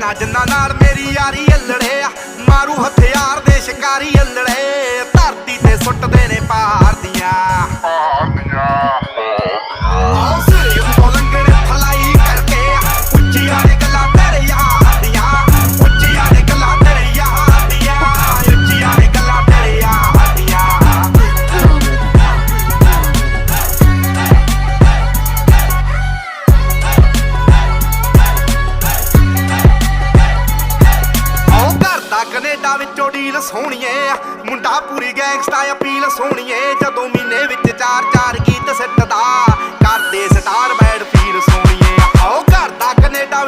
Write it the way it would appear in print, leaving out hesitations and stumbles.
ਜਿੰਨਾ ਜਿੰਨਾ ਨਾਲ ਮੇਰੀ ਯਾਰੀ ਅਲੜੇ ਆ, ਮਾਰੂ ਹਥਿਆਰ ਦੇ ਸ਼ਿਕਾਰੀ ਅਲੜੇ, ਧਰਤੀ ਤੇ ਸੁੱਟਦੇ ਨੇ ਪਹਾੜ ਦੀਆਂ ਕੈਨੇਡਾ ਵਿੱਚੋਂ ਡੀਲ ਸੋਹਣੀਏ, ਮੁੰਡਾ ਪੂਰੀ ਗੈਂਗਸਟਾ ਅਪੀਲ ਸੋਹਣੀਏ, ਜਦੋਂ ਮਹੀਨੇ ਵਿੱਚ 4-4 ਗੀਤ ਸਿੱਟਦਾ ਕਰਦੇ ਸਟਾਰ ਬੈਡ ਫੀਲ ਸੋਹਣੀਏ। ਆਓ ਘਰ ਦਾ ਕੈਨੇਡਾ